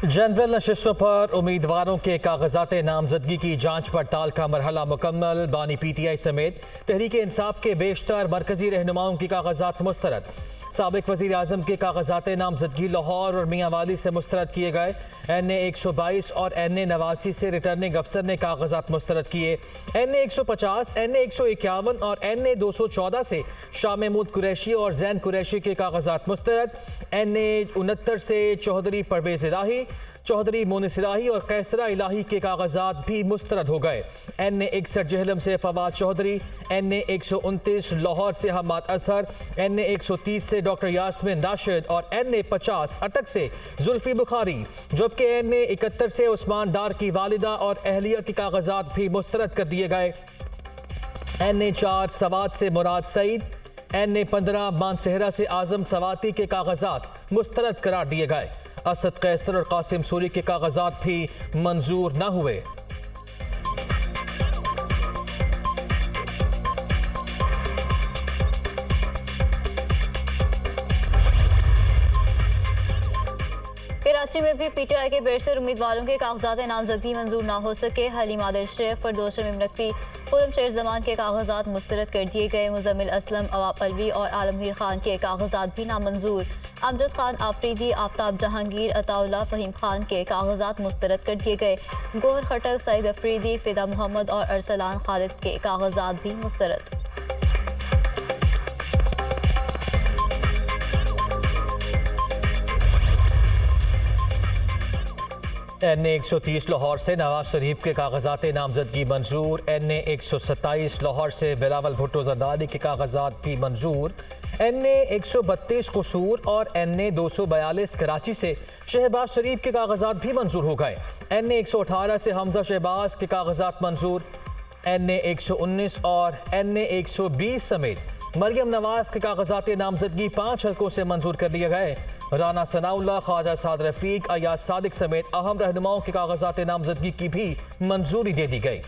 General नशिस्तों पर उम्मीदवारों के कागजात नामजदगी की जांच पड़ताल का मरहला मुकम्मल। बानी PTI समेत तहरीक इंसाफ के बेशतर मरकजी रहनुमाओं की कागजात मुस्तरद। साबिक वज़ीर आज़म के कागजात नामजदगी लाहौर और मियांवाली से मुस्तरद किए गए। NA 122 और NA 89 से रिटर्निंग अफसर ने कागजात मुस्तरद किए। NA 150, NA 151 और NA 214 से शाह महमूद कुरैशी और जैन कुरैशी के कागजात मुस्तरद। NA 69 से चौधरी परवेज इलाही, चौधरी मोनिस इलाही और कैसरा इलाही के कागजात भी मुस्तरद हो गए। NA 61 जहलम से फवाद चौधरी, NA 129 लाहौर से हमाद अजहर, NA 130 से डॉक्टर यास्मिन राशिद और NA 50 अटक से जुल्फी बुखारी, जबकि NA 71 से उस्मान डार की वालिदा और अहलिया के कागजात भी मुस्तरद कर दिए गए। NA 4 सवात से मुराद सईद, NA 15 मानसेहरा से आजम सवाती के कागजात मुस्तरद करार दिए गए। असद कैसर और कासिम सूरी के कागजात भी मंजूर न हुए। कराची में भी PTI के बेशतर उम्मीदवारों के कागजात नामजदगी मंजूर ना हो सके। हलीम आदिल शेख, फरदौस शमीम नकवी, खुर्रम शेर जमान के कागजात मुस्तरद कर दिए गए। मुजम्मिल असलम, अवाब अलवी और आलमगीर खान के कागजात भी नामंजूर। अमजद खान आफरीदी, आफ्ताब जहांगीर, अताउल्लाह फहीम खान के कागजात मुस्तरद कर दिए गए। गोहर खटक, सईद अफरीदी, फिदा मोहम्मद और अरसलान खालिद के कागजात भी मुस्तरद। NA 130 लाहौर से नवाज शरीफ के कागजात नामजदगी मंजूर। NA 127 लाहौर से बिलावल भुट्टो जरदारी के कागजात भी मंजूर। NA 132 कसूर और NA 242 कराची से शहबाज शरीफ के कागजात भी मंजूर हो गए। NA 118 से हमजा शहबाज के कागजात मंजूर। NA 119 और NA 120 समेत मरियम नवाज के कागजात नामजदगी 5 हल्कों से मंजूर कर लिए गए। राना सनाउल्लाह, ख्वाजा साद रफीक, अयाज सादिक समेत अहम रहनुमाओं के कागजात नामजदगी की भी मंजूरी दे दी गई।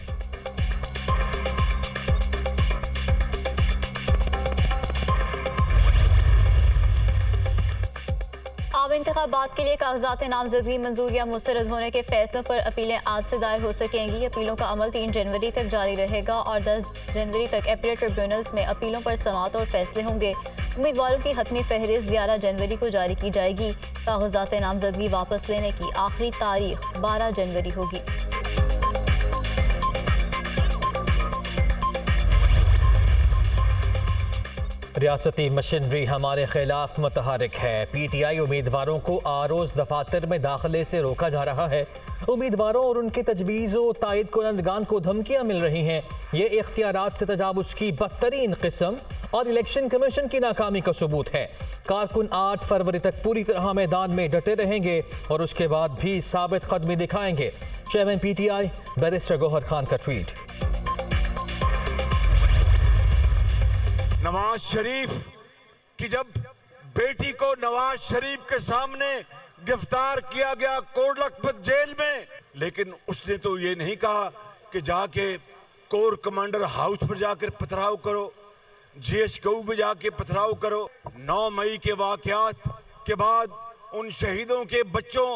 आम इंतखाबात के लिए कागजात नामजदगी मंजूर या मुस्तरद होने के फैसलों पर अपीलें आज से दायर हो सकेंगी। अपीलों का अमल 3 जनवरी तक जारी रहेगा और 10 जनवरी तक अपीलेट ट्रिब्यूनल्स में अपीलों पर समाअत और फैसले होंगे। उम्मीदवारों की हतमी फहरिस्त 11 जनवरी को जारी की जाएगी। कागजात नामजदगी वापस लेने की आखिरी तारीख 12 जनवरी होगी। रियासती मशीनरी हमारे खिलाफ मुतहरिक है। PTI उम्मीदवारों को आरोज दफातर में दाखिले से रोका जा रहा है। उम्मीदवारों और उनके तजवीज़ों तायद कुनंदगान को धमकियां मिल रही हैं। ये इख्तियारात से तजावुज़ की बदतरीन किस्म और इलेक्शन कमीशन की नाकामी का सबूत है। कारकुन 8 फरवरी तक पूरी तरह मैदान में डटे रहेंगे और उसके बाद भी साबित कदमी दिखाएंगे। Chairman PTI barrister Gohar Khan का ट्वीट। नवाज शरीफ की जब बेटी को नवाज शरीफ के सामने गिरफ्तार किया गया कोट लखपत जेल में, लेकिन उसने तो ये नहीं कहा कि जाके कोर कमांडर हाउस पर जाकर पथराव करो, GHQ में जाके पथराव करो। 9 मई के वाकयात के बाद उन शहीदों के बच्चों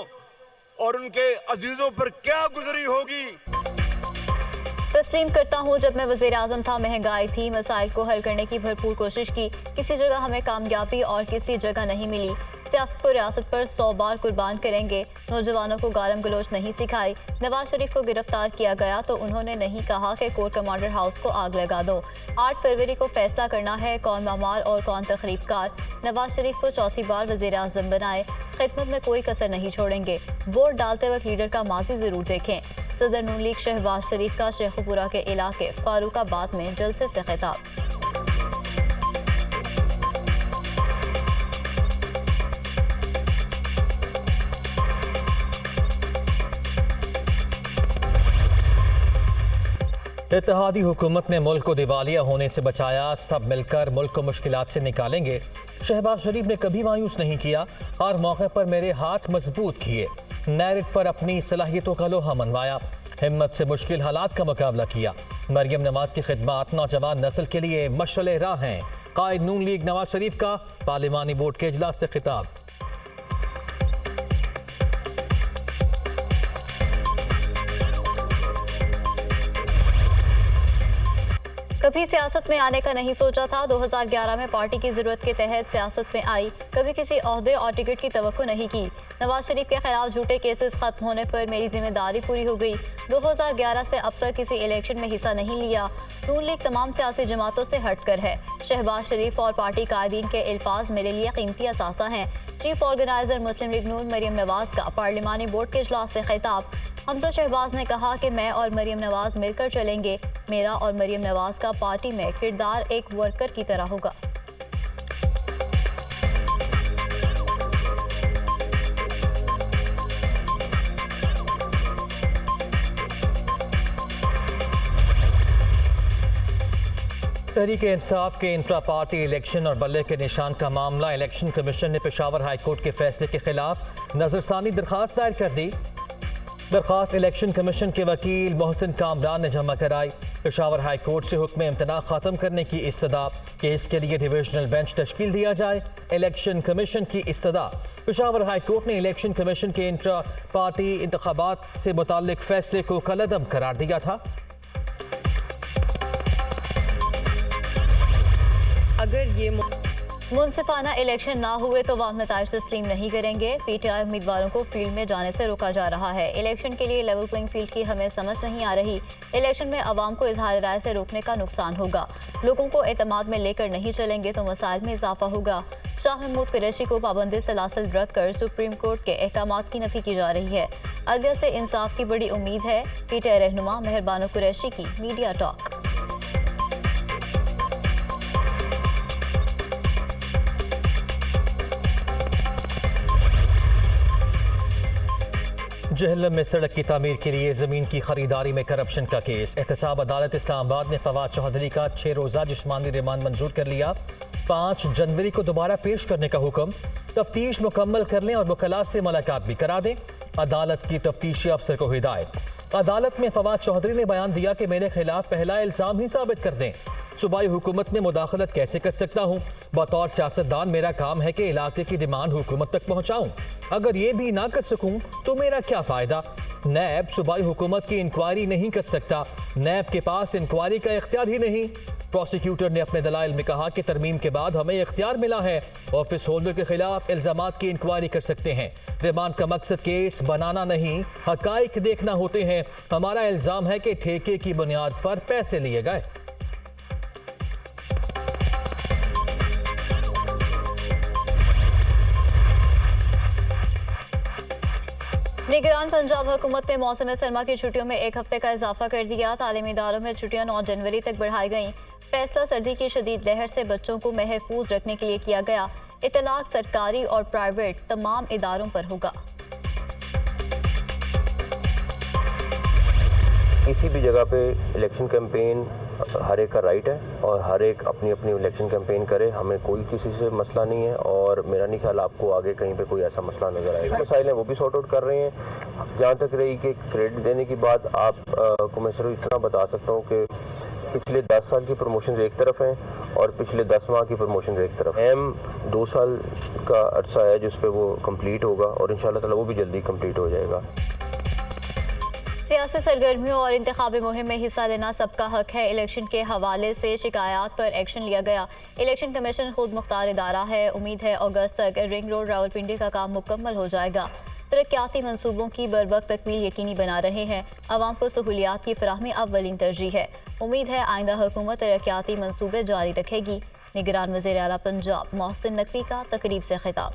और उनके अजीजों पर क्या गुजरी होगी। तस्लीम करता हूँ, जब मैं वज़ीर आज़म था महंगाई थी, मसाइल को हल करने की भरपूर कोशिश की, किसी जगह हमें कामयाबी और किसी जगह नहीं मिली। सियासत को रियासत पर 100 बार कुर्बान करेंगे। नौजवानों को गालम गलोच नहीं सिखाई। नवाज शरीफ को गिरफ्तार किया गया तो उन्होंने नहीं कहा कि कोर कमांडर हाउस को आग लगा दो। 8 फरवरी को फैसला करना है कौन मामार और कौन तखरीबकार। नवाज शरीफ को 4थी बार वज़ीर आज़म बनाए। खिदमत में कोई कसर नहीं छोड़ेंगे। वोट डालते वक्त लीडर का माजी जरूर देखें। सदर नून लीग शहबाज शरीफ का शेखुपुरा के इलाके फारूकाबाद में जलसे से खिताब। इत्तेहादी हुकूमत ने मुल्क को दिवालिया होने से बचाया, सब मिलकर मुल्क को मुश्किलात से निकालेंगे। शहबाज शरीफ ने कभी मायूस नहीं किया, हर मौके पर मेरे हाथ मजबूत किए। नैरेट पर अपनी सलाहियतों का लोहा मनवाया, हिम्मत से मुश्किल हालात का मुकाबला किया। मरियम नवाज की खिदमत नौजवान नस्ल के लिए मशअले राह हैं। कायद नून लीग नवाज शरीफ का पार्लिमानी बोर्ड के इजलास से खिताब। कभी सियासत में आने का नहीं सोचा था। 2011 में पार्टी की जरूरत के तहत सियासत में आई। कभी किसी ओहदे और टिकट की तवक्को नहीं की। नवाज शरीफ के खिलाफ झूठे केसेस खत्म होने पर मेरी जिम्मेदारी पूरी हो गई। 2011 से अब तक किसी इलेक्शन में हिस्सा नहीं लिया। नून लीग तमाम सियासी जमातों से हटकर है। शहबाज शरीफ और पार्टी कायदीन के अल्फाज मेरे लिए कीमती असासा हैं। चीफ ऑर्गेनाइजर मुस्लिम लीग नून मरियम नवाज का पार्लिमानी बोर्ड के इजलास से खिताब। हमजा शहबाज ने कहा कि मैं और मरियम नवाज मिलकर चलेंगे। मेरा और मरियम नवाज का पार्टी में किरदार एक वर्कर की तरह होगा। तहरीक इंसाफ के इंट्रा पार्टी इलेक्शन और बल्ले के निशान का मामला इलेक्शन कमीशन ने पेशावर हाई कोर्ट के फैसले के खिलाफ नजरसानी दरखास्त दायर कर दी। दरखास्त इलेक्शन कमीशन के वकील मोहसिन कामरान ने जमा कराई। पेशावर हाई कोर्ट से हुक्म इम्तना खत्म करने की इस्तदा कि इसके लिए डिविजनल बेंच तश्कील दिया जाए। इलेक्शन कमीशन की इस्तदा। पेशावर हाई कोर्ट ने इलेक्शन कमीशन के इंट्रा पार्टी इंतखाबात से मुताल्लिक फैसले को कलअदम करार दिया था। अगर ये मुनसिफाना इलेक्शन ना हुए तो वाम नताइज तस्लीम नहीं करेंगे। पीटीआई उम्मीदवारों को फील्ड में जाने से रोका जा रहा है। इलेक्शन के लिए लेवल प्लेइंग फील्ड की हमें समझ नहीं आ रही। इलेक्शन में अवाम को इजहार राय से रोकने का नुकसान होगा। लोगों को एतमाद में लेकर नहीं चलेंगे तो मसाइल में इजाफा होगा। शाह महमूद कुरैशी को पाबंदी सलासल रख कर सुप्रीम कोर्ट के अहकामात की नफी की जा रही है। अदलिया से इंसाफ की बड़ी उम्मीद है। पीटीआई रहनुमा मेहरबानो कुरैशी की मीडिया टॉक। जहलम में सड़क की तामीर के लिए जमीन की खरीदारी में करप्शन का केस। एहतसाब अदालत इस्लामाबाद ने फवाद चौधरी का 6 रोज़ा जिस्मानी रिमांड मंजूर कर लिया। 5 जनवरी को दोबारा पेश करने का हुक्म। तफ्तीश मुकम्मल कर लें और वकला से मुलाकात भी करा दें। अदालत की तफ्तीशी अफसर को हिदायत। अदालत में फवाद चौधरी ने बयान दिया कि मेरे खिलाफ पहला इल्जाम ही साबित कर दें। सूबाई हुकूमत में मुदाखलत कैसे कर सकता हूँ? बतौर सियासतदान मेरा काम है कि इलाके की डिमांड हुकूमत तक पहुँचाऊँ। अगर ये भी ना कर सकूँ तो मेरा क्या फ़ायदा? नैब सूबाई हुकूमत की इंक्वायरी नहीं कर सकता। नैब के पास इंक्वायरी का इख्तियार ही नहीं। प्रोसिक्यूटर ने अपने दलाइल में कहा कि तरमीम के बाद हमें इख्तियार मिला है। ऑफिस होल्डर के खिलाफ इल्जामात की इंक्वायरी कर सकते हैं। रिमांड का मकसद केस बनाना नहीं, हकाइक देखना होते हैं। हमारा इल्जाम है कि ठेके की बुनियाद पर पैसे लिए गए। निगरान पंजाब हुकूमत ने मौसम सरमा की छुट्टियों में 1 हफ्ते का इजाफा कर दिया। तालीमी इदारों में छुट्टियां 9 जनवरी तक बढ़ाई गईं। फैसला सर्दी की शदीद लहर से बच्चों को महफूज रखने के लिए किया गया। इतलाक सरकारी और प्राइवेट तमाम इदारों पर होगा। किसी भी जगह पे इलेक्शन कैंपेन हर एक का राइट है और हर एक अपनी अपनी इलेक्शन कैंपेन करे। हमें कोई किसी से मसला नहीं है और मेरा नहीं ख्याल आपको आगे कहीं पे कोई ऐसा मसला नज़र आएगा। मसाइल हैं वो भी सॉर्ट आउट कर रहे हैं। जहाँ तक रही कि क्रेडिट देने की बात, आप को मैं सिर्फ इतना बता सकता हूँ कि पिछले 10 साल की प्रमोशन एक तरफ हैं और पिछले 10 माह की प्रमोशन एक तरफ। 2 साल का अरसा है जिस पे वो कंप्लीट होगा और इंशाल्लाह ताला वो भी जल्दी कंप्लीट हो जाएगा। सियासी सरगर्मियों और इंतखाबी मुहिम में हिस्सा लेना सबका हक है। इलेक्शन के हवाले से शिकायत पर एक्शन लिया गया। इलेक्शन कमीशन खुद मुख्तार इदारा है। उम्मीद है अगस्त तक रिंग रोड रावलपिंडी का काम मुकम्मल हो जाएगा। तरक्याती मंसूबों की बरवक्त तकमील यकीनी बना रहे हैं। आवाम को सहूलियात की फराहमी अव्वलीन तरजीह है। उम्मीद है आइंदा हुकूमत तरक्याती मंसूबे जारी रखेगी। निगरान वज़ीर आला पंजाब मोहसिन नकवी का तकरीब से खिताब।